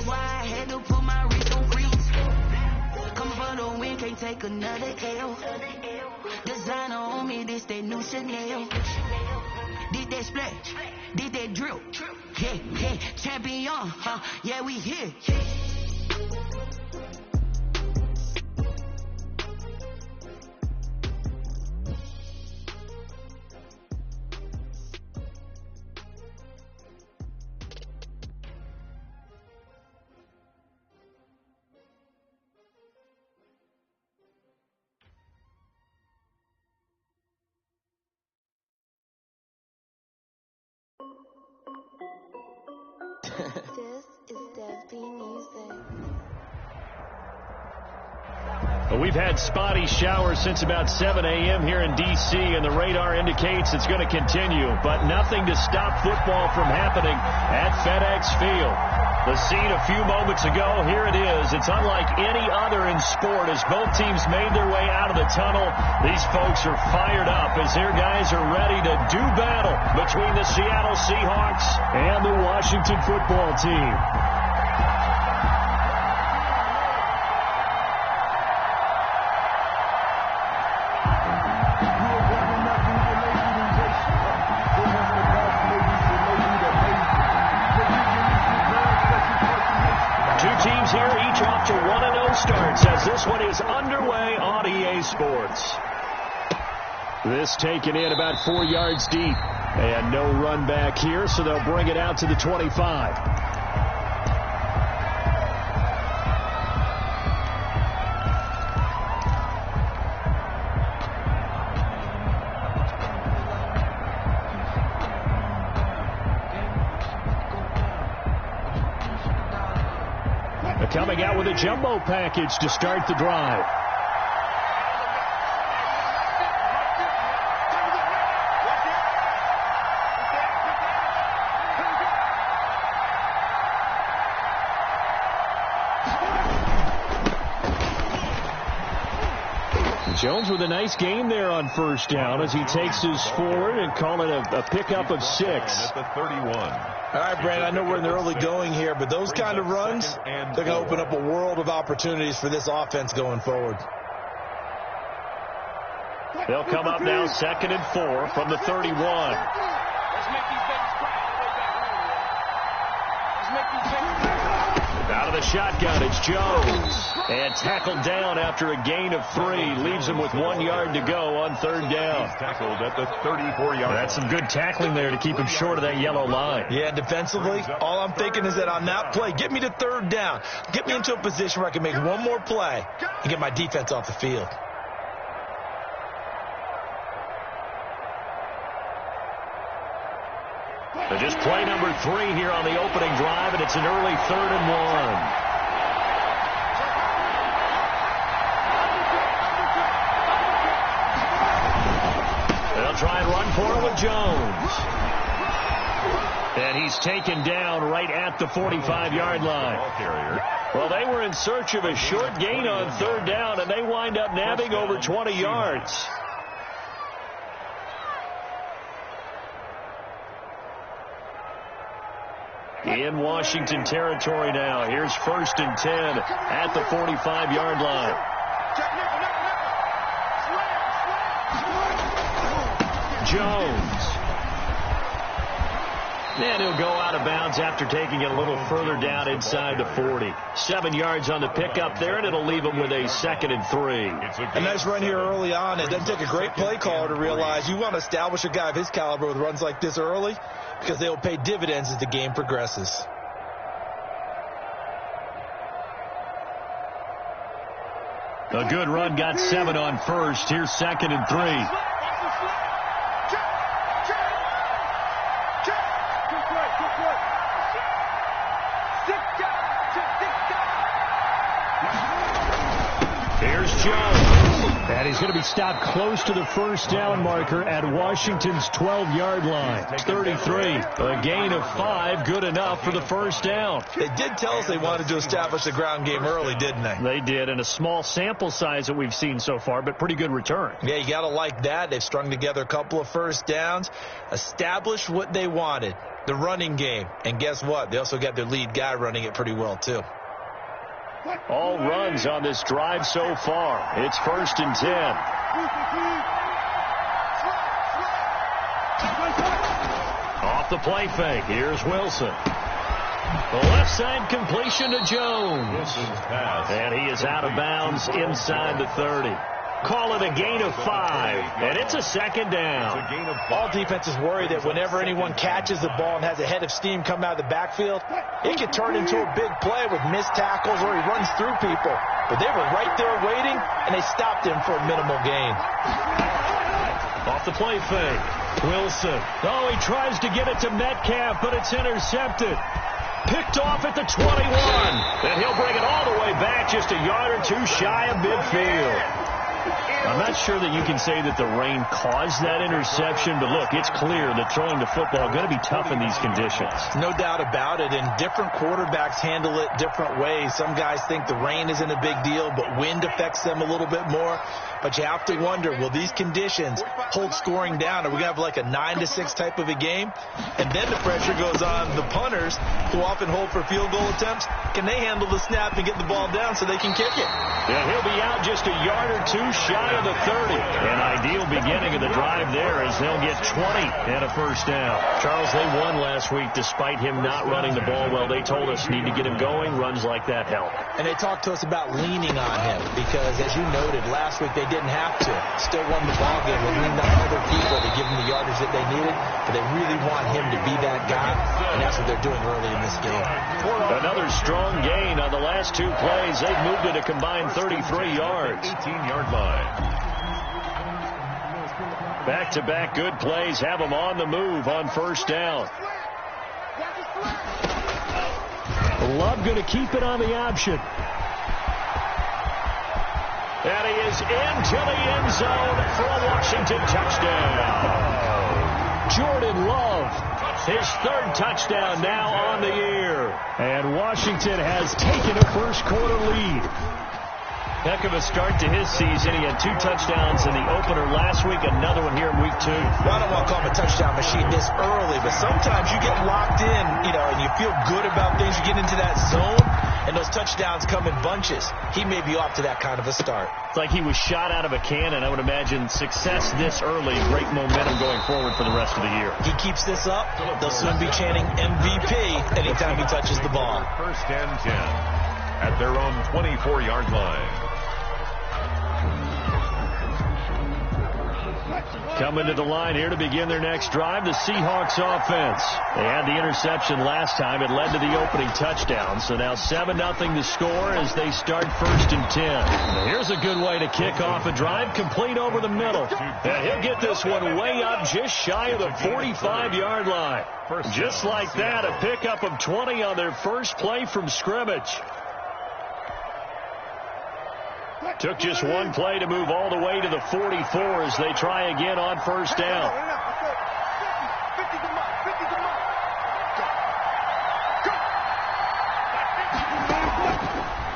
That's why I had to put my wrist on freeze. Come for the win, can't take another L. Designer on me, this that new Chanel. Did that splash, did that drip. Yeah, yeah, champion, yeah, we here. This is Dev B Music. Well, we've had spotty showers since about 7 a.m. here in D.C., and the radar indicates it's going to continue, but nothing to stop football from happening at FedEx Field. The scene a few moments ago, here it is. It's unlike any other in sport as both teams made their way out of the tunnel. These folks are fired up as their guys are ready to do battle between the Seattle Seahawks and the Washington football team. To 1-0 starts as this one is underway on EA Sports. This taken in about 4 yards deep. And no run back here, so they'll bring it out to the 25. Coming out with a jumbo package to start the drive. Jones with a nice game there on first down as he takes his forward and call it a pickup of 6. At the 31. All right, Brandon, I know we're in the early going here, but those kind of runs, they're going to open up a world of opportunities for this offense going forward. They'll come up now 2nd and 4 from the 31. Out of the shotgun, it's Jones. And tackled down after a gain of 3. Leaves him with 1 yard to go on 3rd down. He's tackled at the 34-yard. That's some good tackling there to keep him short of that yellow line. Yeah, defensively, all I'm thinking is that on that play, get me to 3rd down. Get me into a position where I can make one more play and get my defense off the field. So just play number 3 here on the opening drive, and it's an early 3rd and 1. They'll try and run for it with Jones. And he's taken down right at the 45-yard line. Well, they were in search of a short gain on 3rd down, and they wind up nabbing over 20 yards. In Washington territory now. Here's 1st and 10 at the 45-yard line. Jones. And he'll go out of bounds after taking it a little further down inside the 40. 7 yards on the pickup there, and it'll leave him with a 2nd and 3. A nice run here early on. It doesn't take a great play caller to realize you want to establish a guy of his caliber with runs like this early because they will pay dividends as the game progresses. A good run, got 7 on first. Here's 2nd and 3. Here's Jones. And he's going to be stopped close to the first down marker at Washington's 12-yard line. 33. A gain of 5, good enough for the first down. They did tell us they wanted to establish the ground game early, didn't they? They did, and a small sample size that we've seen so far, but pretty good return. Yeah, you got to like that. They've strung together a couple of first downs, established what they wanted, the running game. And guess what? They also got their lead guy running it pretty well, too. All runs on this drive so far. It's 1st and 10. Off the play fake. Here's Wilson. The left side completion to Jones. And he is out of bounds inside the 30. Call it a gain of 5, and it's a second down. All defenses worry that whenever anyone catches the ball and has a head of steam come out of the backfield, it could turn into a big play with missed tackles or he runs through people. But they were right there waiting, and they stopped him for a minimal gain. Off the play fake. Wilson. Oh, he tries to get it to Metcalf, but it's intercepted. Picked off at the 21. And he'll bring it all the way back just a yard or two shy of midfield. I'm not sure that you can say that the rain caused that interception, but look, it's clear that throwing the football is going to be tough in these conditions. No doubt about it, and different quarterbacks handle it different ways. Some guys think the rain isn't a big deal, but wind affects them a little bit more. But you have to wonder, will these conditions hold scoring down? Are we going to have like a 9-6 type of a game? And then the pressure goes on the punters, who often hold for field goal attempts. Can they handle the snap and get the ball down so they can kick it? Yeah, he'll be out just a yard or two shy of the 30. An ideal beginning of the drive there as they'll get 20 and a first down. Charles, they won last week despite him not running the ball well. They told us need to get him going. Runs like that help. And they talked to us about leaning on him because, as you noted, last week they didn't have to. Still won the ball game. They leaned on other people to give them the yardage that they needed, but they really want him to be that guy, and that's what they're doing early in this game. Another strong gain on the last 2 plays. They've moved it a combined 33 yards. 18-yard line. Back-to-back good plays have them on the move on first down. Love going to keep it on the option. And he is into the end zone for a Washington touchdown. Jordan Love, his 3rd touchdown now on the year. And Washington has taken a first-quarter lead. Heck of a start to his season. He had 2 touchdowns in the opener last week, another one here in week 2. Well, I don't want to call him a touchdown machine this early, but sometimes you get locked in, and you feel good about things. You get into that zone, and those touchdowns come in bunches. He may be off to that kind of a start. It's like he was shot out of a cannon. I would imagine success this early, great momentum going forward for the rest of the year. He keeps this up, they'll soon be chanting MVP anytime he touches the ball. 1st and 10 at their own 24-yard line. Coming to the line here to begin their next drive, the Seahawks offense. They had the interception last time. It led to the opening touchdown. So now 7-0 the score as they start 1st and 10. Now here's a good way to kick off a drive, complete over the middle. And he'll get this one way up just shy of the 45-yard line. Just like that, a pickup of 20 on their first play from scrimmage. Took just 1 play to move all the way to the 44 as they try again on first down.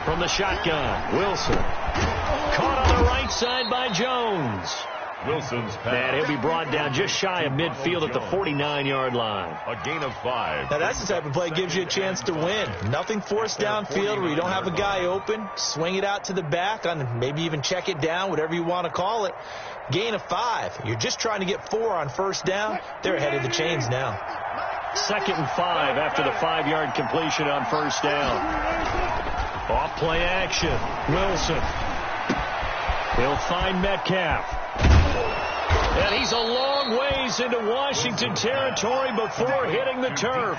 From the shotgun, Wilson. Caught on the right side by Jones. Wilson's pass. And he'll be brought down just shy of midfield at the 49-yard line. A gain of 5. Now that's the type of play that gives you a chance to win. Nothing forced downfield where you don't have a guy open. Swing it out to the back, on maybe even check it down, whatever you want to call it. Gain of 5. You're just trying to get 4 on first down. They're ahead of the chains now. 2nd and 5 after the 5-yard completion on first down. Off play action. Wilson. He'll find Metcalf. And he's a long ways into Washington territory before hitting the turf.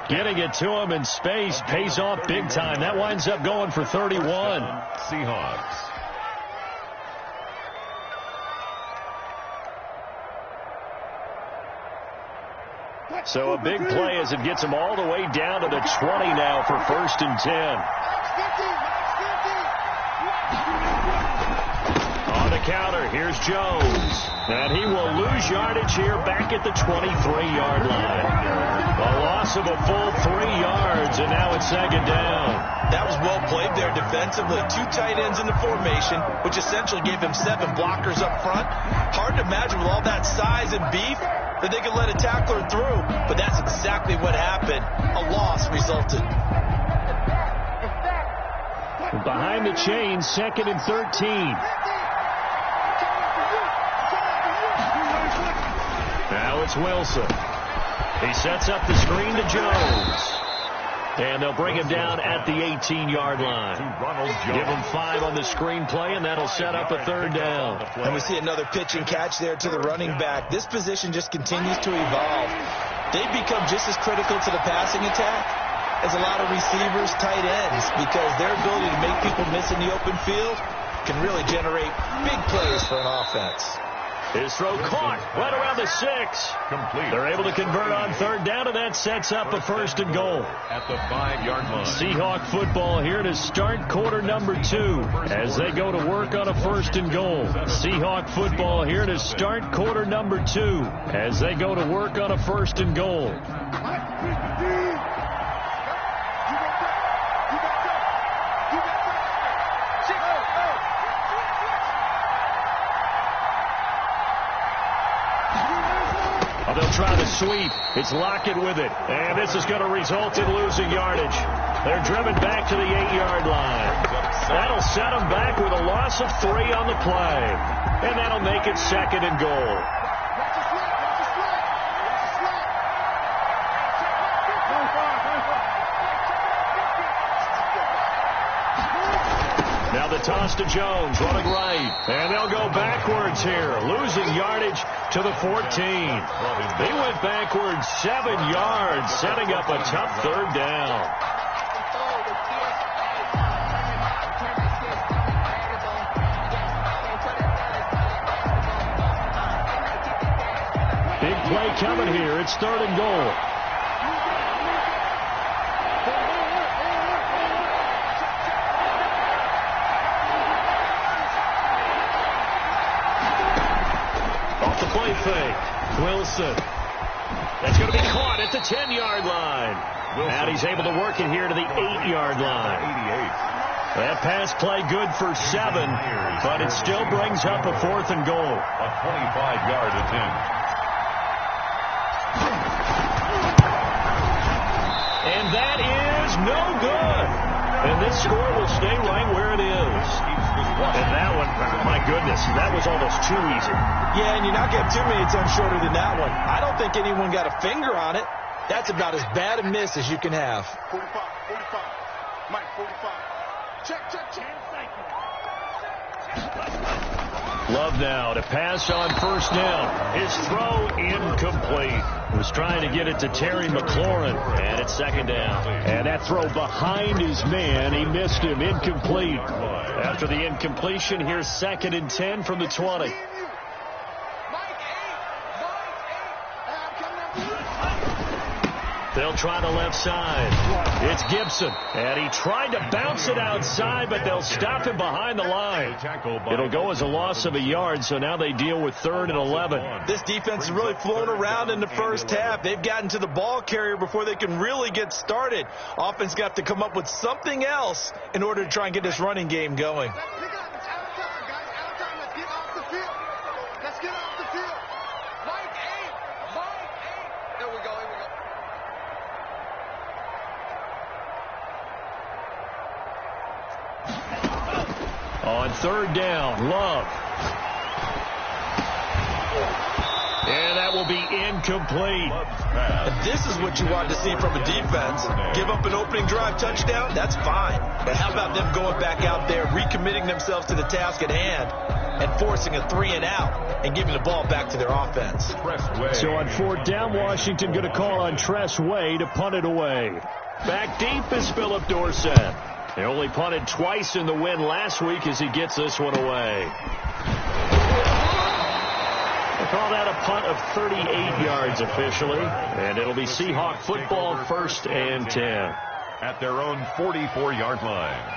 Getting it to him in space pays off big time. That winds up going for 31. Seahawks. So a big play as it gets him all the way down to the 20 now for 1st and 10. On the counter. Here's Jones. And he will lose yardage here back at the 23-yard line. A loss of a full 3 yards, and now it's second down. That was well played there defensively. 2 tight ends in the formation, which essentially gave him 7 blockers up front. Hard to imagine with all that size and beef that they could let a tackler through, but that's exactly what happened. A loss resulted. Behind the chains, 2nd and 13. Now it's Wilson. He sets up the screen to Jones. And they'll bring him down at the 18-yard line. Give him 5 on the screen play, and that'll set up a 3rd down. And we see another pitch and catch there to the running back. This position just continues to evolve. They've become just as critical to the passing attack as a lot of receivers, tight ends, because their ability to make people miss in the open field can really generate big plays for an offense. His throw caught right around the 6. Complete. They're able to convert on 3rd down, and that sets up a 1st and goal. At the 5-yard line. Seahawk football here to start quarter number 2 as they go to work on a 1st and goal. Seahawk football here to start quarter number 2 as they go to work on a 1st and goal. They'll try to sweep. It's Lockett with it. And this is going to result in losing yardage. They're driven back to the 8-yard line. That'll set them back with a loss of 3 on the play. And that'll make it 2nd and goal. Now the toss to Jones, running right. And they'll go backwards here, losing yardage to the 14. They went backwards 7 yards, setting up a tough 3rd down. Big play coming here. It's 3rd and goal. Play fake. Wilson. That's going to be caught at the 10-yard line. And he's able to work it here to the 8-yard line. That pass play good for 7, but it still brings up a 4th and goal. A 25-yard attempt. And that is no good. And this score will stay right where it is. And that one, my goodness, that was almost too easy. Yeah, and you're not getting too many attempts shorter than that one. I don't think anyone got a finger on it. That's about as bad a miss as you can have. 45. Mike, 45. Check. Love now to pass on 1st down. His throw incomplete. Was trying to get it to Terry McLaurin, and it's 2nd down. And that throw behind his man, he missed him, incomplete. After the incompletion, here's 2nd and 10 from the 20. They'll try the left side. It's Gibson. And he tried to bounce it outside, but they'll stop him behind the line. It'll go as a loss of a yard, so now they deal with 3rd and 11. This defense has really flown around in the first half. They've gotten to the ball carrier before they can really get started. Offense got to come up with something else in order to try and get this running game going. On 3rd down, Love. And that will be incomplete. This is what you want to see from a defense. Give up an opening drive touchdown, that's fine. But how about them going back out there, recommitting themselves to the task at hand, and forcing a 3 and out, and giving the ball back to their offense. So on 4th down, Washington going to call on Tress Way to punt it away. Back deep is Philip Dorsett. They only punted twice in the win last week as he gets this one away. They call that a punt of 38 yards officially, and it'll be Seahawk football 1st and 10. At their own 44-yard line.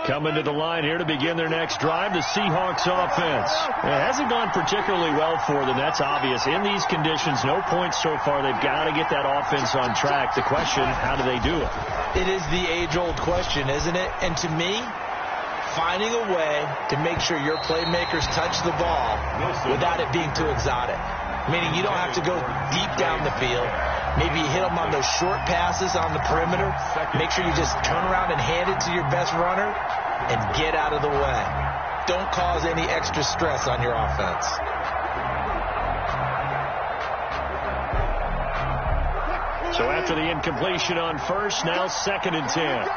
Coming to the line here to begin their next drive, the Seahawks offense. It hasn't gone particularly well for them. That's obvious. In these conditions, no points so far. They've got to get that offense on track. The question, how do they do it? It is the age-old question, isn't it? And to me, finding a way to make sure your playmakers touch the ball without it being too exotic. Meaning you don't have to go deep down the field. Maybe you hit them on those short passes on the perimeter. Make sure you just turn around and hand it to your best runner and get out of the way. Don't cause any extra stress on your offense. So after the incompletion on first, now 2nd and 10.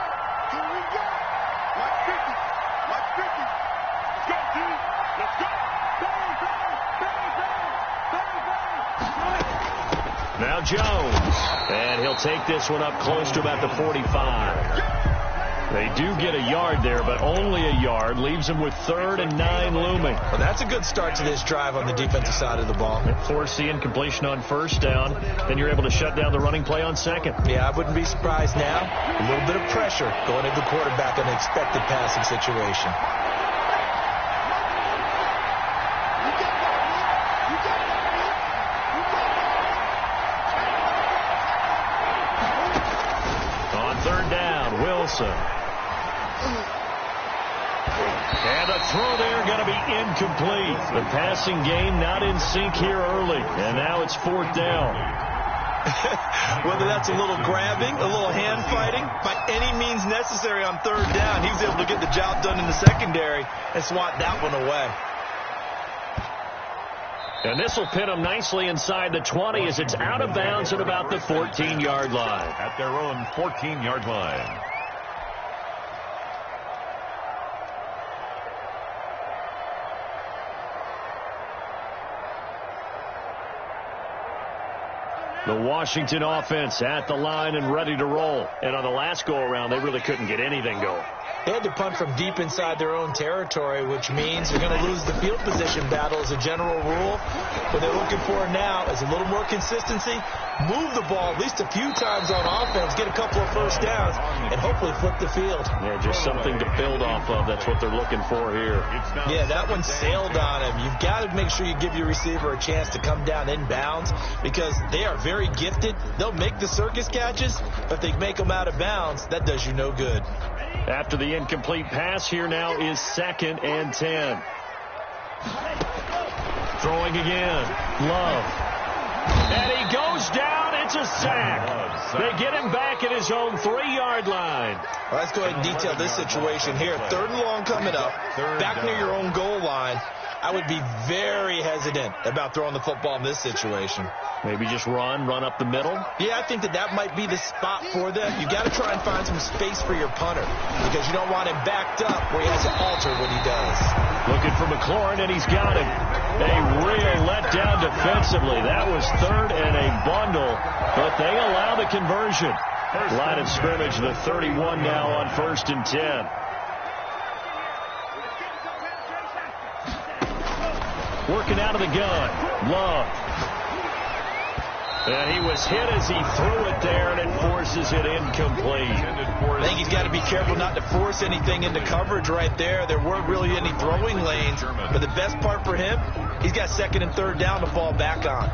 Now Jones, and he'll take this one up close to about the 45. They do get a yard there, but only a yard. Leaves them with 3rd and 9 looming. Well, that's a good start to this drive on the defensive side of the ball. Force the incompletion on first down. Then you're able to shut down the running play on second. Yeah, I wouldn't be surprised now. A little bit of pressure going at the quarterback in an expected passing situation. And the throw there going to be incomplete. The passing game not in sync here early. And now it's 4th down. Whether that's a little grabbing, a little hand fighting, by any means necessary on 3rd down, he was able to get the job done in the secondary and swat that one away. And this will pin them nicely inside the 20 as it's out of bounds at about the 14-yard line. At their own 14-yard line. The Washington offense at the line and ready to roll. And on the last go-around, they really couldn't get anything going. They had to punt from deep inside their own territory, which means they're going to lose the field position battle as a general rule. What they're looking for now is a little more consistency, move the ball at least a few times on offense, get a couple of first downs, and hopefully flip the field. Yeah, just something to build off of. That's what they're looking for here. Yeah, that one sailed on him. You've got to make sure you give your receiver a chance to come down inbounds because they are very gifted. They'll make the circus catches, but if they make them out of bounds, that does you no good. After the incomplete pass, here now is 2nd and 10. Throwing again. Love. And he goes down. It's a sack. They get him back at his own 3-yard line. Well, let's go ahead and detail this situation here. 3rd and long coming up. Back near your own goal line. I would be very hesitant about throwing the football in this situation. Maybe just run up the middle? Yeah, I think that might be the spot for them. You got to try and find some space for your punter because you don't want him backed up where he has to alter what he does. Looking for McLaurin, and he's got him. A real letdown defensively. That was 3rd and a bundle, but they allow the conversion. Line of scrimmage, the 31 now on 1st and 10. Working out of the gun. Love. And he was hit as he threw it there, and it forces it incomplete. I think he's got to be careful not to force anything into coverage right there. There weren't really any throwing lanes, but the best part for him, he's got 2nd and 3rd down to fall back on.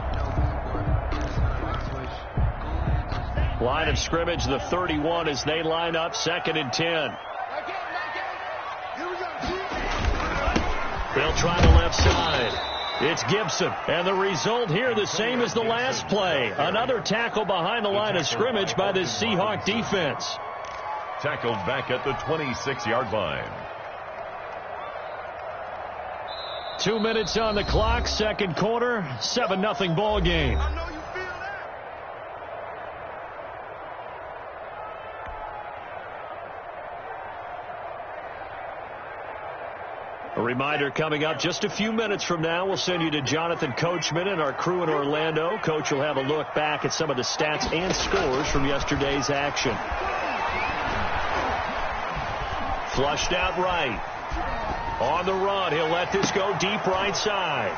Line of scrimmage, the 31 as they line up, 2nd and 10. They'll try the left side. It's Gibson, and the result here the same as the last play. Another tackle behind the line of scrimmage by this Seahawk defense. Tackled back at the 26-yard line. 2 minutes on the clock, 2nd quarter, 7-0 ball game. A reminder coming up just a few minutes from now, we'll send you to Jonathan Coachman and our crew in Orlando. Coach will have a look back at some of the stats and scores from yesterday's action. Flushed out right. On the run, he'll let this go deep right side.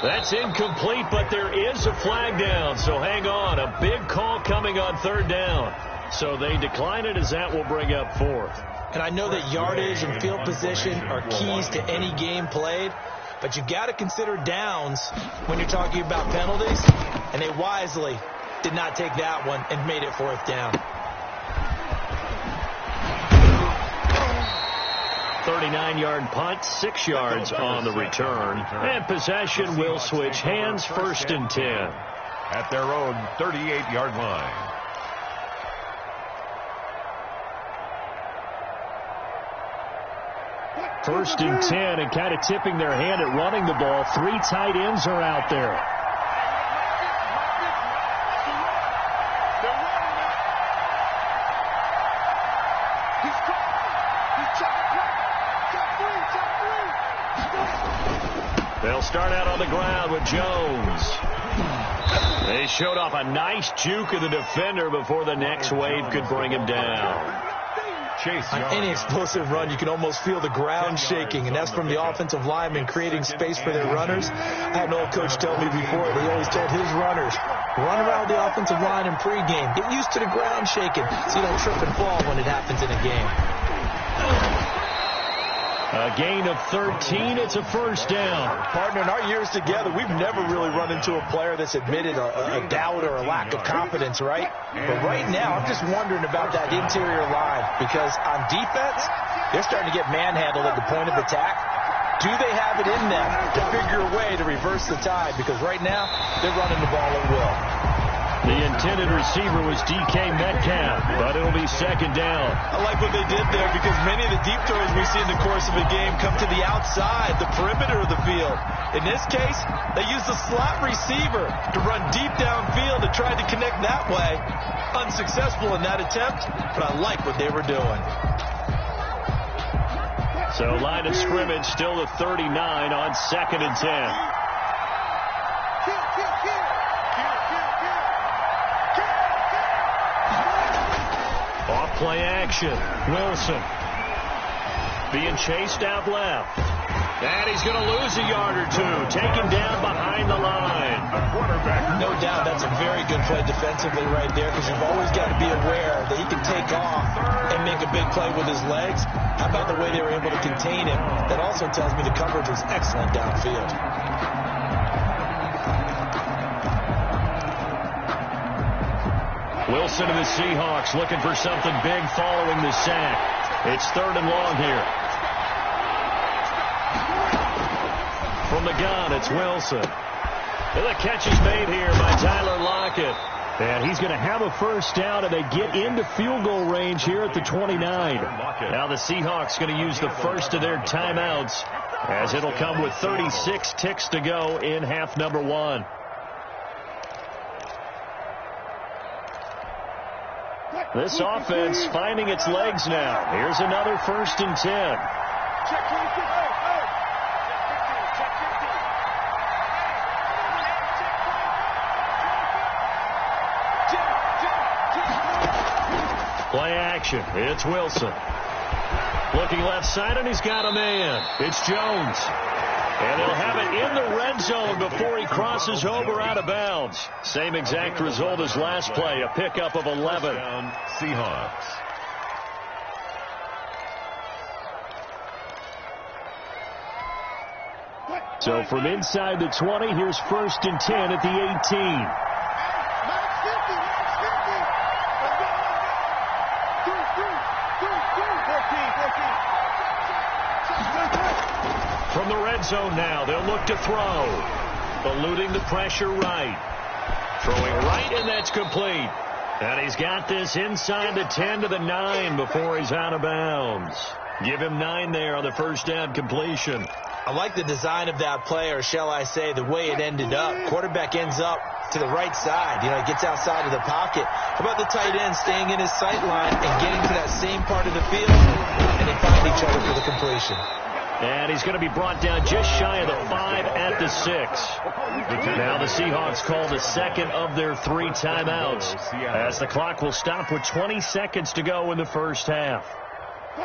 That's incomplete, but there is a flag down, so hang on. A big call coming coming on third down. So they decline it as that will bring up fourth. And I know that yardage and field position are keys to any game played, but you've got to consider downs when you're talking about penalties, and they wisely did not take that one and made it fourth down. 39-yard punt, 6 yards on the return. And possession will switch hands, 1st and 10. At their own 38-yard line. First and 10, and kind of tipping their hand at running the ball. 3 tight ends are out there. They'll start out on the ground with Jones. They showed off a nice juke of the defender before the next wave could bring him down. On any explosive run, you can almost feel the ground shaking, and that's from the offensive linemen creating space for their runners. I had an old coach tell me before, they always told his runners, run around the offensive line in pregame. Get used to the ground shaking so you don't trip and fall when it happens in a game. A gain of 13. It's a first down. Partner, in our years together, we've never really run into a player that's admitted a doubt or a lack of confidence, right? But right now, I'm just wondering about that interior line, because on defense, they're starting to get manhandled at the point of attack. Do they have it in them to figure a way to reverse the tide? Because right now, they're running the ball at will. The intended receiver was DK Metcalf, but it'll be second down. I like what they did there, because many of the deep throws we see in the course of a game come to the outside, the perimeter of the field. In this case, they used the slot receiver to run deep downfield and tried to connect that way. Unsuccessful in that attempt, but I like what they were doing. So line of scrimmage still at 39 on 2nd and 10. Play action. Wilson being chased out left. And he's going to lose a yard or two. Taken down behind the line. No doubt that's a very good play defensively right there, because you've always got to be aware that he can take off and make a big play with his legs. How about the way they were able to contain him? That also tells me the coverage was excellent downfield. Wilson of the Seahawks looking for something big following the sack. It's 3rd and long here. From the gun, it's Wilson. And the catch is made here by Tyler Lockett. And he's going to have a first down, and they get into field goal range here at the 29. Now the Seahawks going to use the first of their timeouts, as it'll come with 36 ticks to go in half number 1. This offense finding its legs now. Here's another 1st and 10. Play action. It's Wilson. Looking left side, and he's got a man. It's Jones. And they'll have it in the red zone before he crosses over out of bounds. Same exact result as last play, a pickup of 11. Seahawks. So from inside the 20, here's 1st and 10 at the 18. From the red zone now, they'll look to throw. Eluding the pressure right. Throwing right, and that's complete. And he's got this inside the 10 to the 9 before he's out of bounds. Give him 9 there on the first down completion. I like the design of that play, or shall I say the way it ended up. Quarterback ends up to the right side. He gets outside of the pocket. How about the tight end staying in his sight line and getting to that same part of the field? And they find each other for the completion. And he's going to be brought down just shy of the 5 at the 6. Now the Seahawks call the second of their 3 timeouts, as the clock will stop with 20 seconds to go in the first half.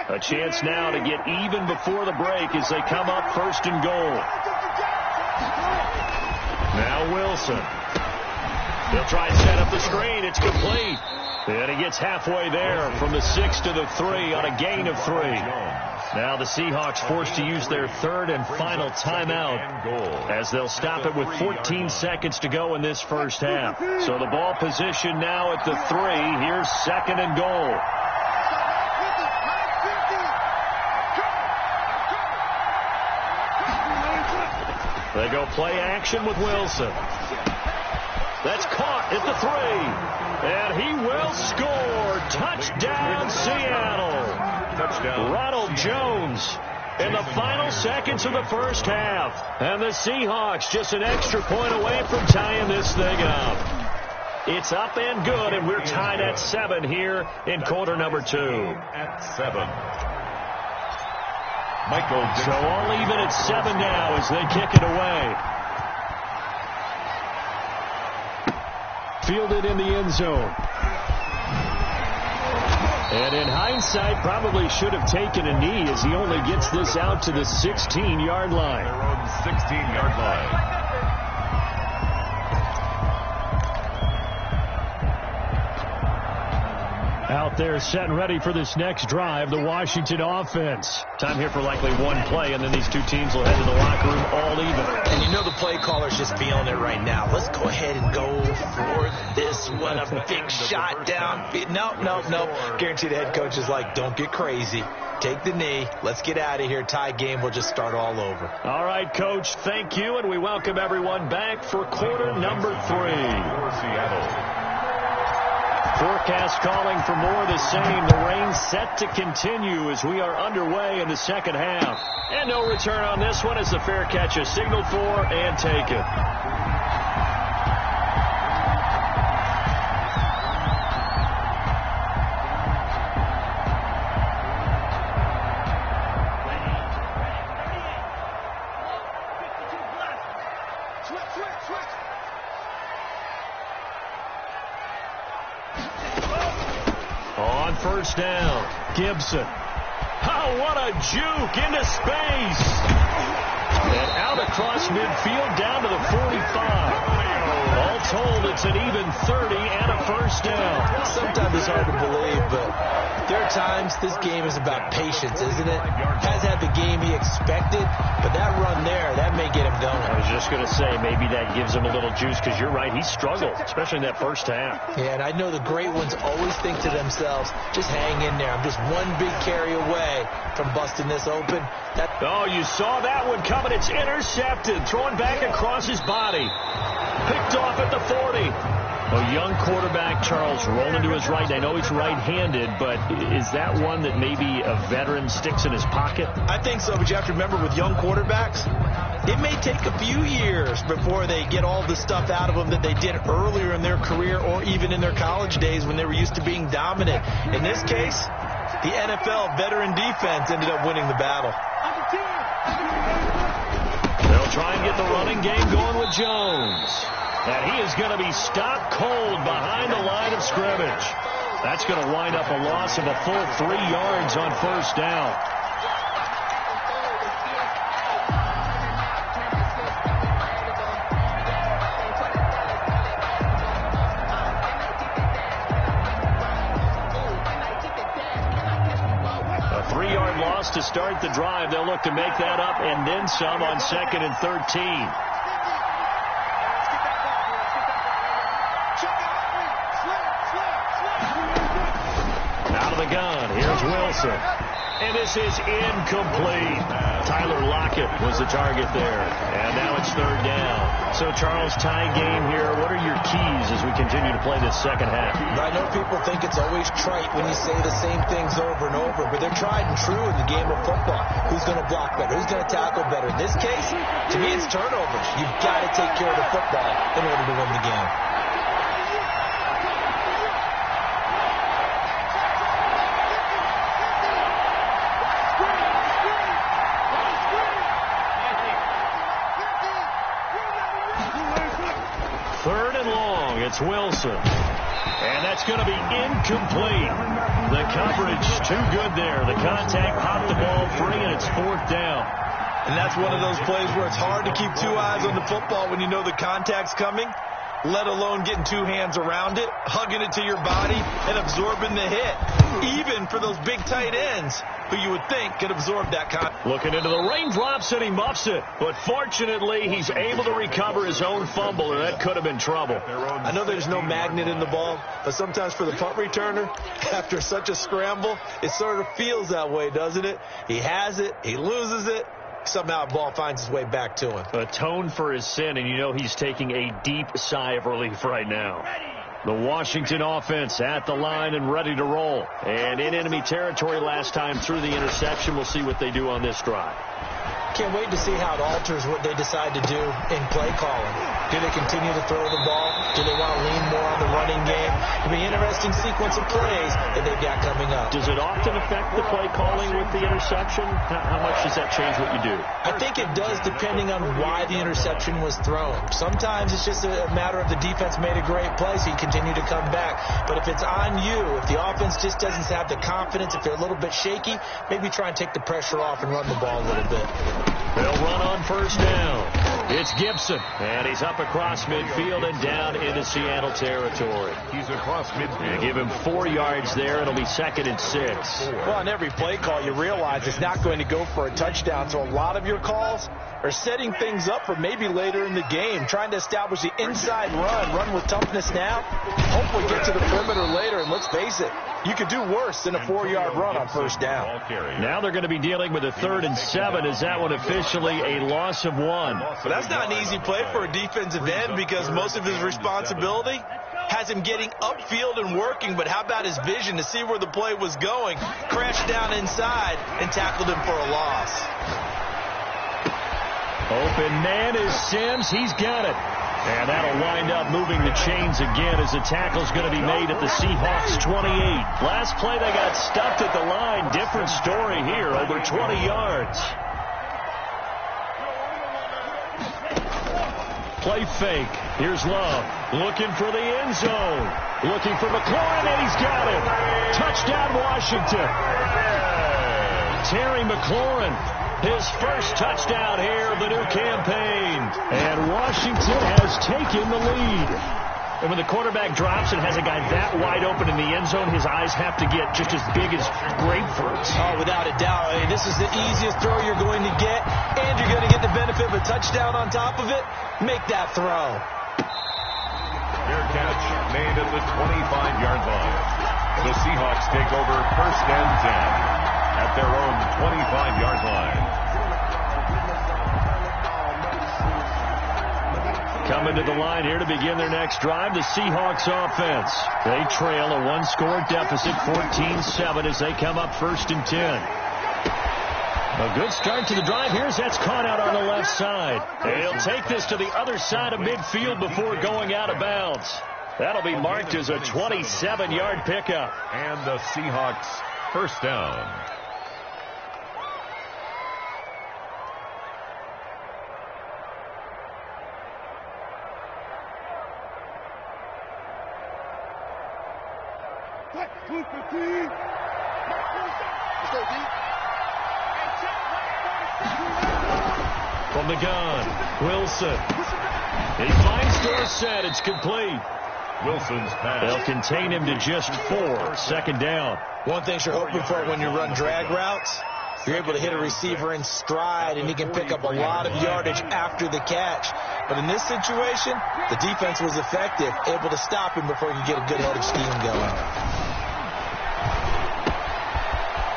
A chance now to get even before the break as they come up 1st and goal. Now Wilson. He'll try and set up the screen. It's complete. And he gets halfway there from the 6 to the 3 on a gain of 3. Now the Seahawks forced to use their third and final timeout as they'll stop it with 14 seconds to go in this first half. So the ball position now at the 3. Here's second and goal. They go play action with Wilson. That's caught at the 3. And he will score. Touchdown, Seattle. Touchdown. Ronald Jones in the final seconds of the first half. And the Seahawks just an extra point away from tying this thing up. It's up and good, and we're tied at 7 here in quarter number 2. At 7. Michael Dixon. So all even at 7 now as they kick it away. Fielded in the end zone. And in hindsight, probably should have taken a knee as he only gets this out to the 16-yard line. Their own 16-yard line. Out there set and ready for this next drive, the Washington offense. Time here for likely one play, and then these two teams will head to the locker room all even. And you know the play caller's just feeling it right now. Let's go ahead and go for this one. A big shot down. No. Guarantee the head coach is like, don't get crazy. Take the knee. Let's get out of here. Tie game. We'll just start all over. All right, Coach. Thank you, and we welcome everyone back for quarter number 3. For Seattle. Forecast calling for more of the same. The rain set to continue as we are underway in the second half. And no return on this one as the fair catch is signaled for and taken. On first down, Gibson. Oh, what a juke into space. And out across midfield down to the 45. All told, it's an even 30 and a first down. Sometimes it's hard to believe, but there are times this game is about patience, isn't it? Has had the game he expected, but that run there, that may get him going. I was just going to say, maybe that gives him a little juice because you're right, he struggled, especially in that first half. Yeah, and I know the great ones always think to themselves, just hang in there. I'm just one big carry away from busting this open. Oh, you saw that one coming. It's intercepted, thrown back across his body. Picked off at the 40. A young quarterback, Charles, rolling to his right. I know he's right-handed, but is that one that maybe a veteran sticks in his pocket? I think so, but you have to remember with young quarterbacks, it may take a few years before they get all the stuff out of them that they did earlier in their career or even in their college days when they were used to being dominant. In this case, the NFL veteran defense ended up winning the battle. They'll try and get the running game going with Jones. And he is going to be stopped cold behind the line of scrimmage. That's going to wind up a loss of a full 3 yards on first down. A 3-yard loss to start the drive. They'll look to make that up and then some on 2nd and 13. Out of the gun, here's Wilson. And this is incomplete. Tyler Lockett was the target there. And now it's 3rd down. So, Charles, tie game here. What are your keys as we continue to play this second half? I know people think it's always trite when you say the same things over and over, but they're tried and true in the game of football. Who's going to block better? Who's going to tackle better? In this case, to me, it's turnovers. You've got to take care of the football in order to win the game. It's Wilson. And that's going to be incomplete. The coverage too good there. The contact popped the ball free, and it's 4th down. And that's one of those plays where it's hard to keep 2 eyes on the football when you know the contact's coming. let alone getting two hands around it, hugging it to your body, and absorbing the hit. Even for those big tight ends who you would think could absorb that kind. Looking into the raindrops, and he muffs it. But fortunately, he's able to recover his own fumble, and that could have been trouble. I know there's no magnet in the ball, but sometimes for the punt returner, after such a scramble, it sort of feels that way, doesn't it? He has it, he loses it, somehow the ball finds its way back to him. Atone for his sin, and you know he's taking a deep sigh of relief right now. The Washington offense at the line and ready to roll. And in enemy territory last time through the interception. We'll see what they do on this drive. Can't wait to see how it alters what they decide to do in play calling. Do they continue to throw the ball? Do they want to lean more on the running game? It'll be an interesting sequence of plays that they've got coming up. Does it often affect the play calling with the interception? How much does that change what you do? I think it does, depending on why the interception was thrown. Sometimes it's just a matter of the defense made a great play, so you continue to come back. But if it's on you, if the offense just doesn't have the confidence, if they're a little bit shaky, maybe try and take the pressure off and run the ball a little bit. They'll run on first down. It's Gibson, and he's up across midfield and down into Seattle territory. He's across midfield. Give him 4 yards there. It'll be 2nd and 6. Well, on every play call, you realize it's not going to go for a touchdown, so a lot of your calls are setting things up for maybe later in the game, trying to establish the inside run with toughness now. Hope we get to the perimeter later, and let's face it, you could do worse than a 4-yard run on first down. Now they're going to be dealing with a 3rd and 7. Is that one officially a loss of 1? But that's not an easy play for a defensive end because most of his responsibility has him getting upfield and working, but how about his vision to see where the play was going, crashed down inside, and tackled him for a loss. Open man is Sims. He's got it. And that'll wind up moving the chains again as the tackle's going to be made at the Seahawks 28. Last play they got stuffed at the line. Different story here, over 20 yards. Play fake. Here's Love looking for the end zone. Looking for McLaurin, and he's got it. Touchdown, Washington. Terry McLaurin, his first touchdown here of the new campaign. And Washington has taken the lead. And when the quarterback drops and has a guy that wide open in the end zone, his eyes have to get just as big as grapefruits. Oh, without a doubt. I mean, this is the easiest throw you're going to get, and you're going to get the benefit of a touchdown on top of it. Make that throw. Fair catch made at the 25-yard line. The Seahawks take over 1st and 10 at their own 25-yard line. Coming to the line here to begin their next drive, the Seahawks offense. They trail a 1-score deficit, 14-7, as they come up 1st and 10. A good start to the drive here as that's caught out on the left side. They'll take this to the other side of midfield before going out of bounds. That'll be marked as a 27-yard pickup. And the Seahawks 1st down. From the gun, Wilson. He finds Dorsett. It's complete. Wilson's pass. They'll contain him to just 4. 2nd down. One thing you're hoping for when you run drag routes, you're able to hit a receiver in stride, and he can pick up a lot of yardage after the catch. But in this situation, the defense was effective, able to stop him before he could get a good head of steam going.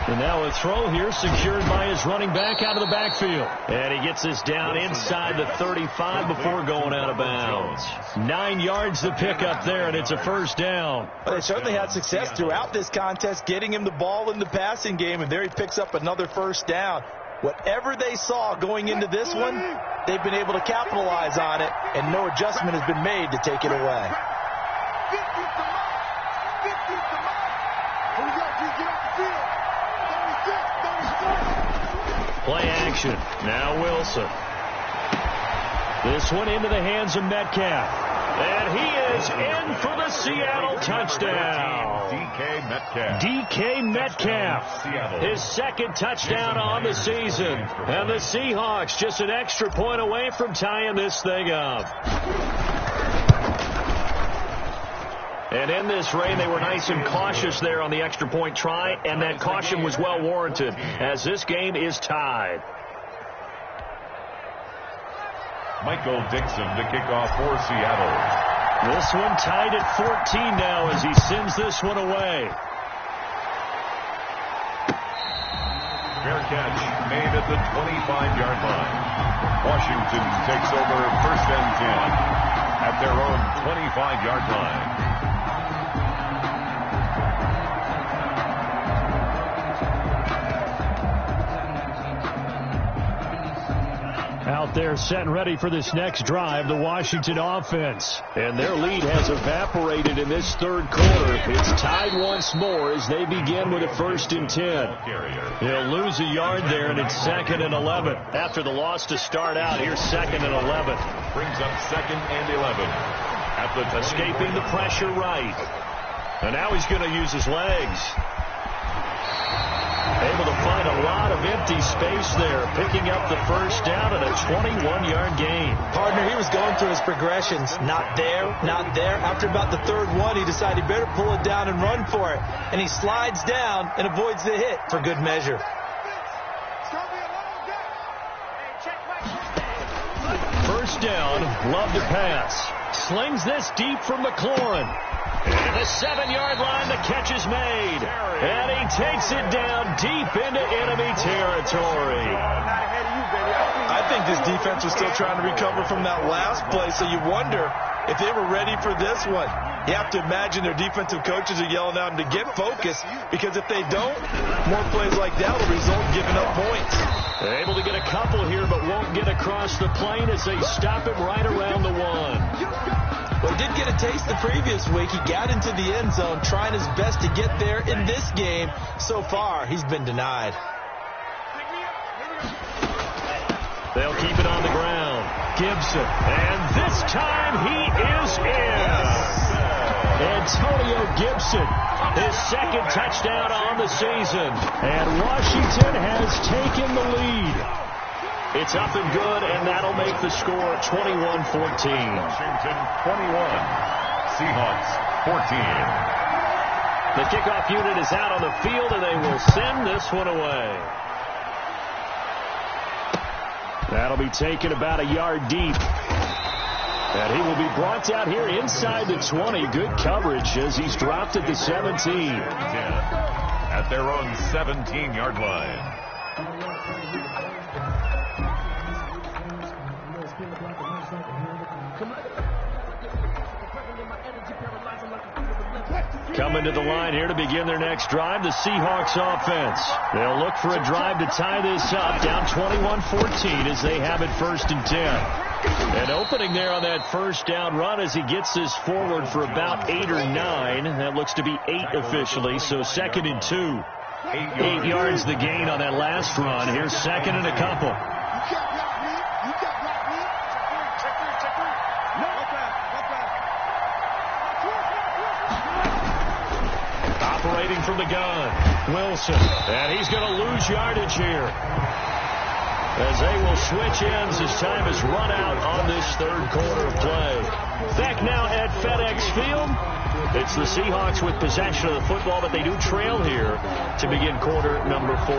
And now a throw here secured by his running back out of the backfield. And he gets this down inside the 35 before going out of bounds. 9 yards to pick up there, and it's a 1st down. But they certainly had success throughout this contest, getting him the ball in the passing game, and there he picks up another 1st down. Whatever they saw going into this one, they've been able to capitalize on it, and no adjustment has been made to take it away. Play action. Now Wilson. This one into the hands of Metcalf. And he is in for the Seattle touchdown. DK Metcalf. DK Metcalf. His 2nd touchdown on the season. And the Seahawks just an extra point away from tying this thing up. And in this rain, they were nice and cautious there on the extra point try, and that caution was well warranted as this game is tied. Michael Dixon to kick off for Seattle. This one tied at 14 now as he sends this one away. Fair catch made at the 25-yard line. Washington takes over first and 10 at their own 25-yard line. Out there set and ready for this next drive, the Washington offense. And their lead has evaporated in this third quarter. It's tied once more as they begin with a first and 10. They'll lose a yard there, and it's 2nd and 11. After the loss to start out, here's 2nd and 11. Brings up 2nd and 11. At the escaping the pressure right. And now he's going to use his legs. Able to find a lot of empty space there, picking up the first down and a 21-yard gain. Partner, he was going through his progressions. Not there, not there. After about the third one, he decided he better pull it down and run for it. And he slides down and avoids the hit for good measure. First down, Love to pass. Slings this deep from McLaurin. And the 7-yard line, the catch is made. And he takes it down deep into enemy territory. I think this defense was still trying to recover from that last play, so you wonder if they were ready for this one. You have to imagine their defensive coaches are yelling at them to get focused, because if they don't, more plays like that will result in giving up points. They're able to get a couple here, but won't get across the plane as they stop him right around the 1. Well, he did get a taste the previous week. He got into the end zone, trying his best to get there in this game. So far, he's been denied. They'll keep it on the ground. Gibson. And this time he is in. Antonio Gibson, his second touchdown on the season. And Washington has taken the lead. It's up and good, and that'll make the score 21-14. Washington 21, Seahawks 14. The kickoff unit is out on the field, and they will send this one away. That'll be taken about a yard deep. And he will be brought out here inside the 20. Good coverage as he's dropped at the 17. At their own 17-yard line. Coming to the line here to begin their next drive, the Seahawks offense. They'll look for a drive to tie this up, down 21-14 as they have it first and 10. And opening there on that first down run as he gets this forward for about 8 or 9. That looks to be 8 officially, so 2nd and 2. 8 yards the gain on that last run. Here's 2nd and a couple. Operating from the gun, Wilson, and he's going to lose yardage here as they will switch ends as time has run out on this third quarter of play. Back now at FedEx Field, it's the Seahawks with possession of the football, but they do trail here to begin quarter number 4.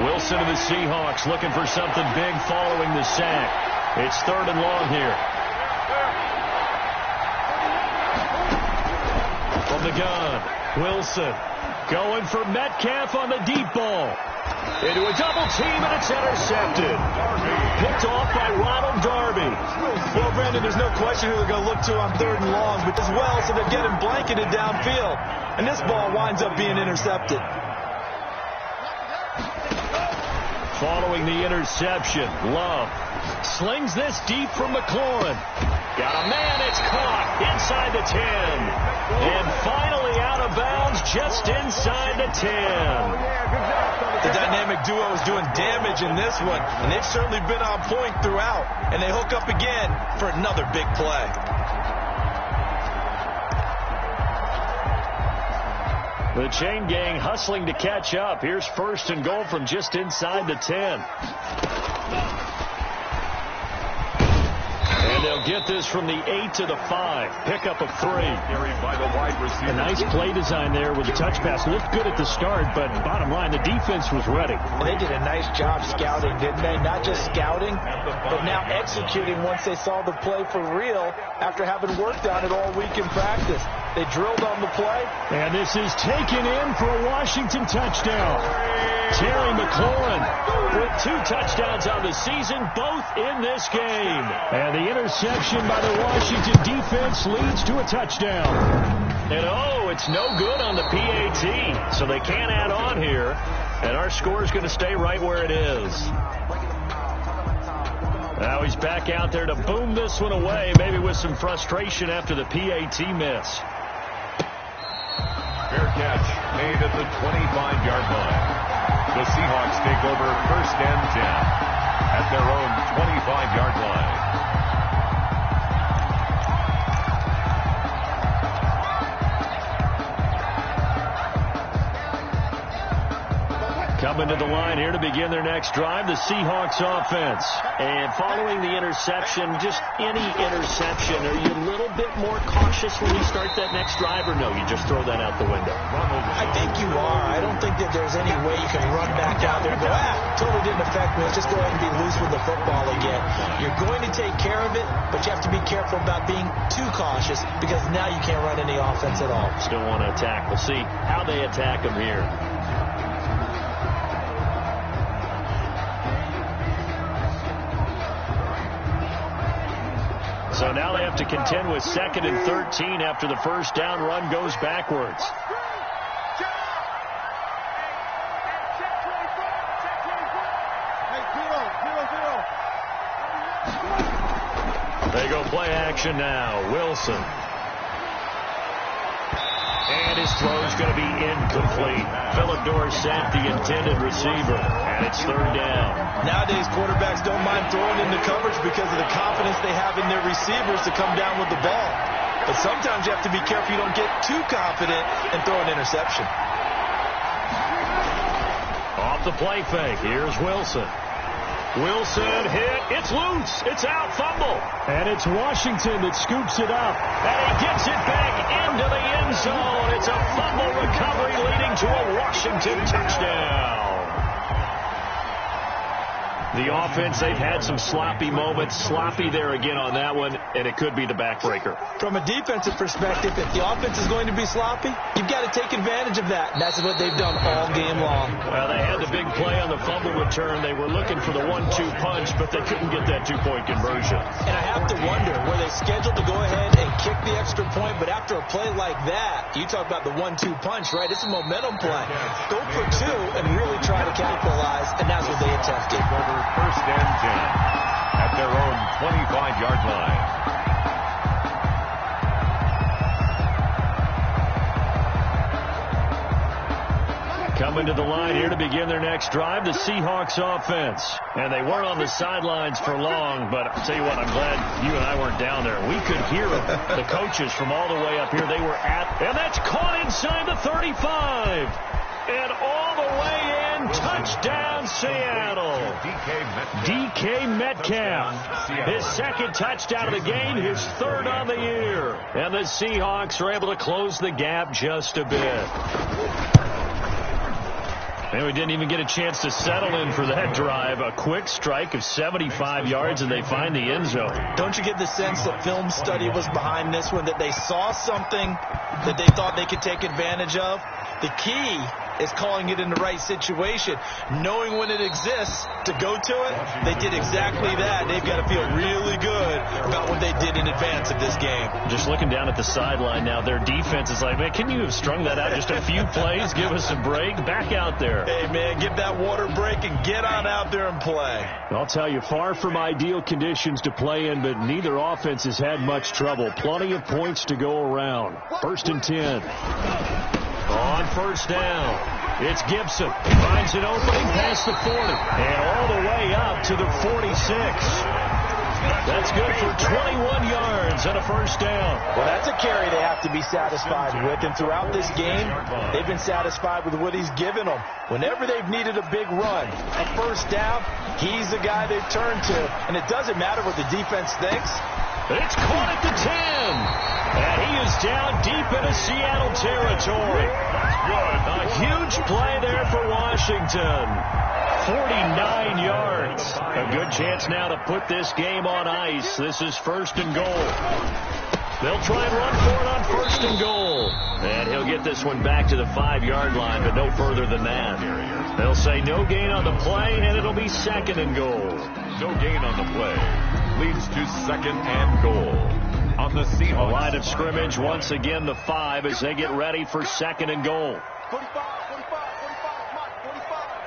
Wilson of the Seahawks looking for something big following the sack. It's 3rd and long here. From the gun, Wilson going for Metcalf on the deep ball. Into a double team, and it's intercepted. Picked off by Ronald Darby. Well, Brandon, there's no question who they're going to look to on 3rd and long, but as well, so they're getting blanketed downfield. And this ball winds up being intercepted. Following the interception, Love slings this deep from McLaurin. Got a man, it's caught inside the 10. And finally out of bounds just inside the 10. The dynamic duo is doing damage in this one, and they've certainly been on point throughout. And they hook up again for another big play. The chain gang hustling to catch up. Here's 1st and goal from just inside the 10. they'll get this from the 8 to the 5. Pickup of 3. Carried by the wide receiver. A nice play design there with the touch pass. Looked good at the start, but bottom line, the defense was ready. And they did a nice job scouting, didn't they? Not just scouting, but now executing once they saw the play for real after having worked on it all week in practice. They drilled on the play. And this is taken in for a Washington touchdown. Terry McLaurin with 2 touchdowns on the season, both in this game. And the interception by the Washington defense leads to a touchdown. And it's no good on the PAT, so they can't add on here. And our score is going to stay right where it is. Now he's back out there to boom this one away, maybe with some frustration after the PAT miss. Fair catch made at the 25-yard line. The Seahawks take over 1st and 10 at their own 25-yard line. Coming to the line here to begin their next drive, the Seahawks offense. And following the interception, just any interception, are you a little bit more cautious when you start that next drive, or no, you just throw that out the window? I think you are. I don't think that there's any way you can run back out there and go, totally didn't affect me. Let's just go ahead and be loose with the football again. You're going to take care of it, but you have to be careful about being too cautious because now you can't run any offense at all. Still want to attack. We'll see how they attack them here. So now they have to contend with 2nd and 13 after the first down run goes backwards. They go play action now. Wilson. And his throw is going to be incomplete. Philip Dorsett, the intended receiver. And it's 3rd down. Nowadays, quarterbacks don't mind throwing into coverage because of the confidence they have in their receivers to come down with the ball. But sometimes you have to be careful you don't get too confident and throw an interception. Off the play fake. Here's Wilson. Wilson hit. It's loose. It's out. Fumble. And it's Washington that scoops it up. And he gets it back into the end zone. It's a fumble recovery leading to a Washington touchdown. The offense, they've had some sloppy moments. Sloppy there again on that one, and it could be the backbreaker. From a defensive perspective, if the offense is going to be sloppy, you've got to take advantage of that. And that's what they've done all game long. Well, they had the big play on the fumble return. They were looking for the 1-2 punch, but they couldn't get that 2-point conversion. And I have to wonder, were they scheduled to go ahead and kick the extra point? But after a play like that, you talk about the 1-2 punch, right? It's a momentum play. Go for 2 and really try to capitalize, and that's what they attempted. 1st and 10 at their own 25-yard line. Coming to the line here to begin their next drive, the Seahawks offense. And they weren't on the sidelines for long, but I'll tell you what, I'm glad you and I weren't down there. We could hear the coaches from all the way up here. They were and that's caught inside the 35. And all the way in, touchdown Seattle. DK Metcalf. His 2nd touchdown of the game, his 3rd on the year. And the Seahawks are able to close the gap just a bit. And we didn't even get a chance to settle in for that drive. A quick strike of 75 yards, and they find the end zone. Don't you get the sense that film study was behind this one, that they saw something that they thought they could take advantage of? The key is calling it in the right situation, knowing when it exists to go to it. They did exactly that. They've got to feel really good about what they did in advance of this game. Just looking down at the sideline now, their defense is like, man, can you have strung that out just a few plays? Give us a break. Back out there. Hey, man, give that water break and get on out there and play. I'll tell you, far from ideal conditions to play in, but neither offense has had much trouble. Plenty of points to go around. 1st and 10. On 1st down, it's Gibson. Finds an opening past the 40. And all the way up to the 46. That's good for 21 yards and a 1st down. Well, that's a carry they have to be satisfied with. And throughout this game, they've been satisfied with what he's given them. Whenever they've needed a big run, a 1st down, he's the guy they've turned to. And it doesn't matter what the defense thinks. It's caught at the 10. And he is down deep into Seattle territory. That's good. A huge play there for Washington. 49 yards. A good chance now to put this game on ice. This is 1st and goal. They'll try and run for it on 1st and goal. And he'll get this one back to the 5-yard line, but no further than that. They'll say no gain on the play, and it'll be 2nd and goal. No gain on the play. Leads to 2nd and goal. On the Seahawks. Line of scrimmage, once again the 5 as they get ready for 2nd and goal. 45, Mike, 45.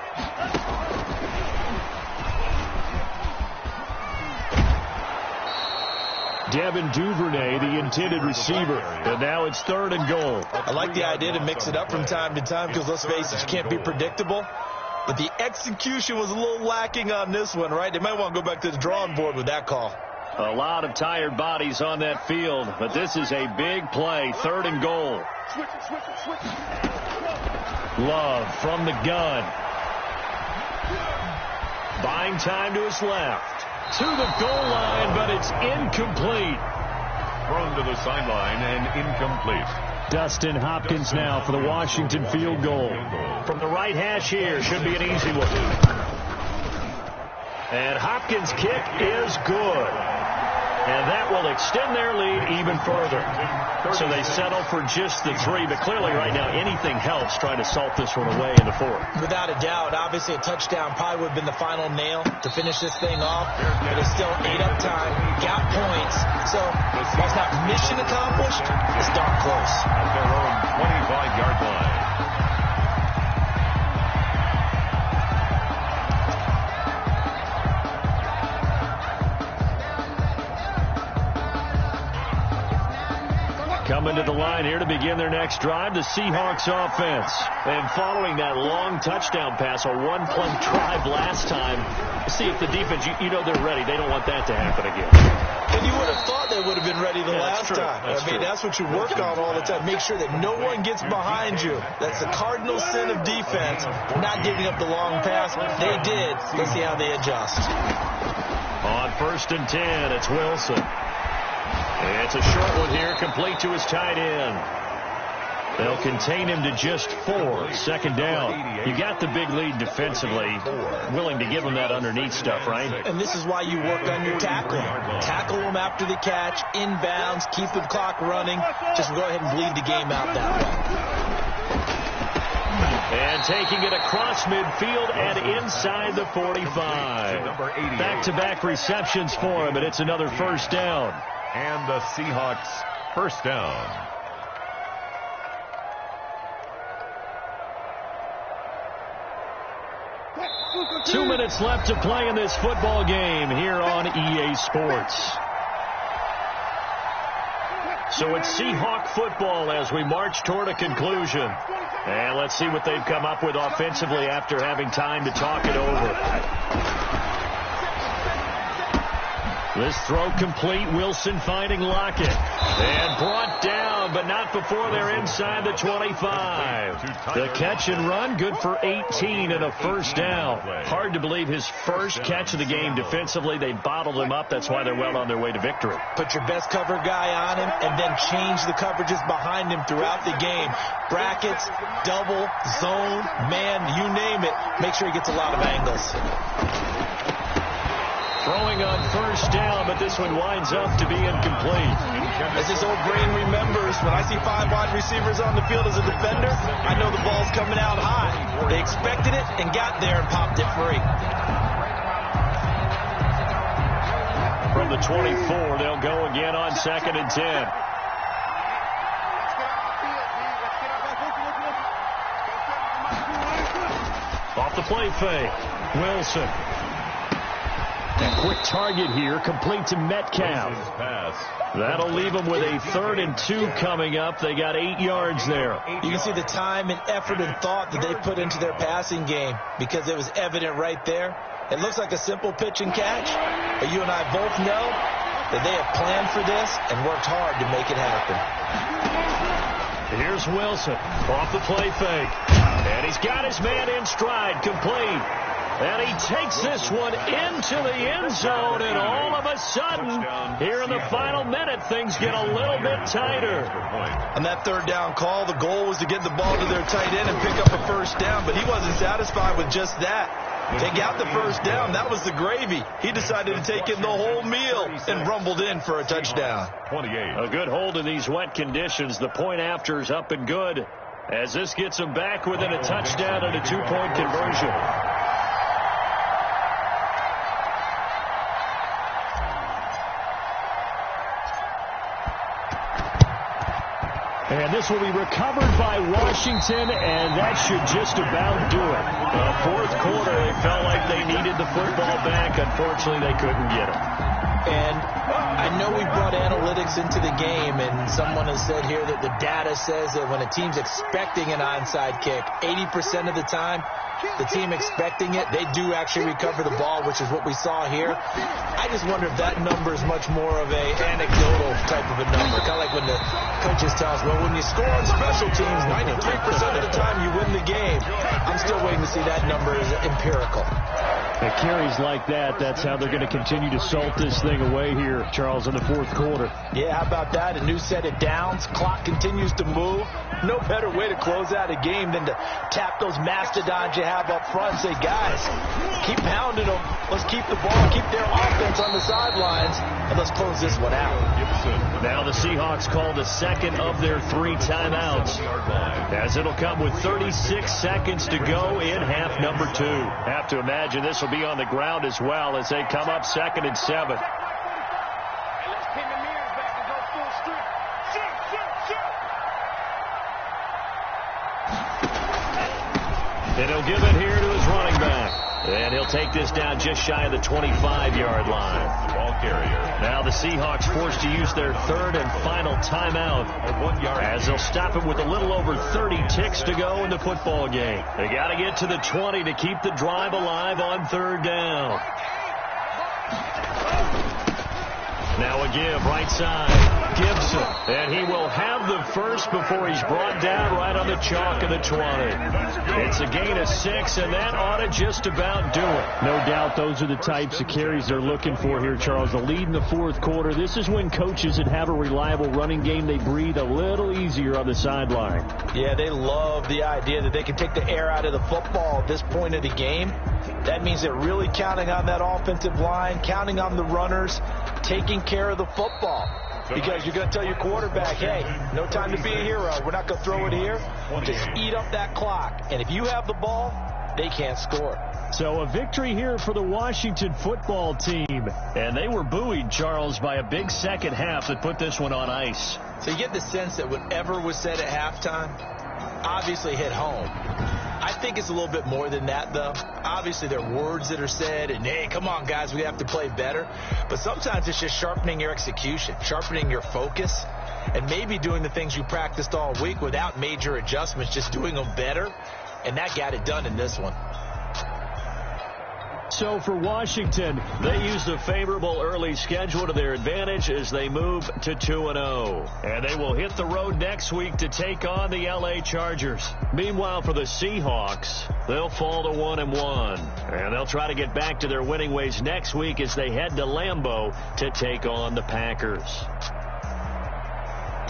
Devin Duvernay, the intended receiver. And now it's 3rd and goal. I like the idea to mix it up from time to time because, let's face it, you can't be predictable. But the execution was a little lacking on this one, right? They might want to go back to the drawing board with that call. A lot of tired bodies on that field, but this is a big play. 3rd and goal. Switch it. Love from the gun. Buying time to his left. To the goal line, but it's incomplete. Thrown to the sideline and incomplete. Dustin Hopkins now for the Washington field goal. From the right hash here, should be an easy one. And Hopkins' kick is good. And that will extend their lead even further. So they settle for just the 3, but clearly right now anything helps trying to salt this one away in the 4th. Without a doubt, obviously a touchdown probably would have been the final nail to finish this thing off. But it's still 8 up time, got points. So while it's not mission accomplished, it's darn close. At their own 25-yard line. Coming to the line here to begin their next drive, the Seahawks offense. And following that long touchdown pass, a one-play drive last time, see if the defense, you know they're ready. They don't want that to happen again. And you would have thought they would have been ready the last time. That's what you work on all the time. Make sure that no one gets behind you. That's the cardinal sin of defense, not giving up the long pass. They did. Let's see how they adjust. On 1st and 10, it's Wilson. It's a short one here, complete to his tight end. They'll contain him to just 4. 2nd down. You got the big lead defensively. Willing to give him that underneath stuff, right? And this is why you work on your tackling. Tackle them after the catch, inbounds, keep the clock running. Just go ahead and bleed the game out that way. And taking it across midfield and inside the 45. Back-to-back receptions for him, and it's another 1st down. And the Seahawks 1st down. Two minutes left to play in this football game here on EA Sports. So it's Seahawk football as we march toward a conclusion. And let's see what they've come up with offensively after having time to talk it over. This throw complete. Wilson finding Lockett. And brought down, but not before they're inside the 25. The catch and run, good for 18 and a 1st down. Hard to believe his first catch of the game defensively. They bottled him up. That's why they're well on their way to victory. Put your best cover guy on him and then change the coverages behind him throughout the game. Brackets, double, zone, man, you name it. Make sure he gets a lot of angles. Throwing on 1st down, but this one winds up to be incomplete. As this old brain remembers, when I see 5 wide receivers on the field as a defender, I know the ball's coming out high. They expected it and got there and popped it free. From the 24, they'll go again on 2nd and 10. Off the play fake, Wilson. A quick target here, complete to Metcalf. That'll leave them with a 3rd and 2 coming up. They got 8 yards there. You can see the time and effort and thought that they put into their passing game because it was evident right there. It looks like a simple pitch and catch, but you and I both know that they have planned for this and worked hard to make it happen. Here's Wilson off the play fake. And he's got his man in stride, complete. And he takes this one into the end zone, and all of a sudden, here in the final minute, things get a little bit tighter. On that third down call, the goal was to get the ball to their tight end and pick up a first down, but he wasn't satisfied with just that. They got the first down. That was the gravy. He decided to take in the whole meal and rumbled in for a touchdown. 28. A good hold in these wet conditions. The point after is up and good, as this gets him back within a touchdown and a two-point conversion. And this will be recovered by Washington, and that should just about do it. Fourth quarter, they felt like they needed the football back. Unfortunately, they couldn't get it. And I know we brought analytics into the game, and someone has said here that the data says that when a team's expecting an onside kick, 80% of the time, the team expecting it, they do actually recover the ball, which is what we saw here. I just wonder if that number is much more of a anecdotal type of a number. Kind of like when the coaches tell us, well, when you score on special teams, 93% of the time you win the game. I'm still waiting to see that number is empirical. It carries like that. That's how they're going to continue to salt this thing away here, Charles, in the fourth quarter. Yeah, how about that? A new set of downs. Clock continues to move. No better way to close out a game than to tap those mastodons you have up front and say, guys, keep pounding them. Let's keep the ball, keep their offense on the sidelines, and let's close this one out. Now the Seahawks call the second of their 3 timeouts, as it'll come with 36 seconds to go in half number 2. Have to imagine this will be on the ground as well as they come up 2nd and 7. And he'll give it here to his running back. And he'll take this down just shy of the 25-yard line. Ball carrier. Now the Seahawks forced to use their 3rd and final timeout, as they'll stop it with a little over 30 ticks to go in the football game. They got to get to the 20 to keep the drive alive on 3rd down. Now a give, right side. Gibson, and he will have the first before he's brought down right on the chalk of the 20. It's a gain of 6, and that ought to just about do it. No doubt those are the types of carries they're looking for here, Charles. The lead in the fourth quarter. This is when coaches that have a reliable running game, they breathe a little easier on the sideline. Yeah, they love the idea that they can take the air out of the football at this point of the game. That means they're really counting on that offensive line, counting on the runners, taking care of the football. Because you're going to tell your quarterback, hey, no time to be a hero. We're not going to throw it here. Just eat up that clock. And if you have the ball, they can't score. So a victory here for the Washington football team. And they were buoyed, Charles, by a big second half that put this one on ice. So you get the sense that whatever was said at halftime obviously hit home. I think it's a little bit more than that, though. Obviously, there are words that are said, and, hey, come on, guys, we have to play better. But sometimes it's just sharpening your execution, sharpening your focus, and maybe doing the things you practiced all week without major adjustments, just doing them better. And that got it done in this one. So for Washington, they used a favorable early schedule to their advantage as they move to 2-0. And they will hit the road next week to take on the LA Chargers. Meanwhile, for the Seahawks, they'll fall to 1-1. And they'll try to get back to their winning ways next week as they head to Lambeau to take on the Packers.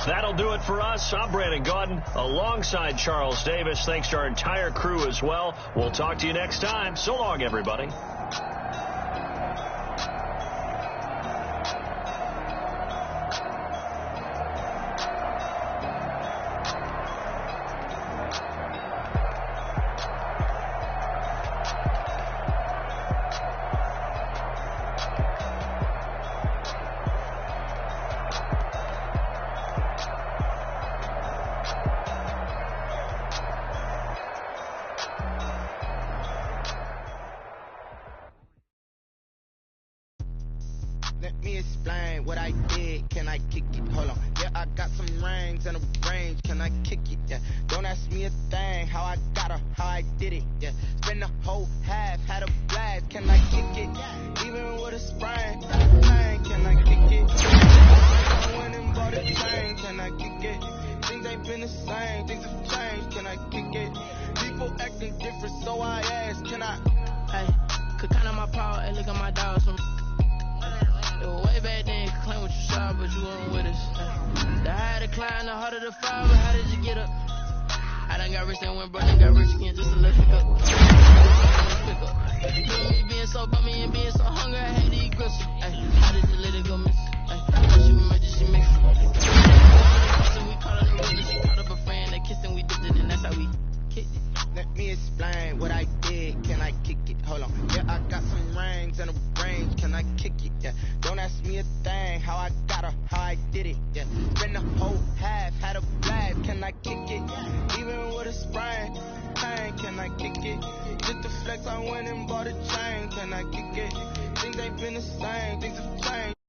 That'll do it for us. I'm Brandon Gaudin alongside Charles Davis. Thanks to our entire crew as well. We'll talk to you next time. So long, everybody. Let me explain what I did. Can I kick it? Hold on. Yeah, I got some rings and a range. Can I kick it? Yeah. Don't ask me a thing. How I got her, how I did it. Yeah. Spend the whole half, had a blast. Can I kick it? Even with a sprain. Can I kick it? I went and bought a chain. Can I kick it? Things ain't been the same. Things have changed. Can I kick it? People acting different, so I ask. Can I? Hey. but you weren't with us. The higher the climb, the harder the fall, but how did you get up? I done got rich and went broke, and got rich again just to let pick up. Me being so bummy and being so hungry, I had to eat grits. How did you let it go miss? She remembered she mixed it. We call it a rose, she caught up a friend, they kissed and we dipped it, and that's how we kicked it. Let me explain what I did. Can I kick it? Hold on. Yeah, I got some rings and a range. Can I kick it? Yeah. Don't ask me a thing. How I got her, how I did it. Yeah. Been the whole half, had a blast. Can I kick it? Even with a sprain. Pain, can I kick it? Just the flex, I went and bought a chain. Can I kick it? Things ain't been the same. Things have changed.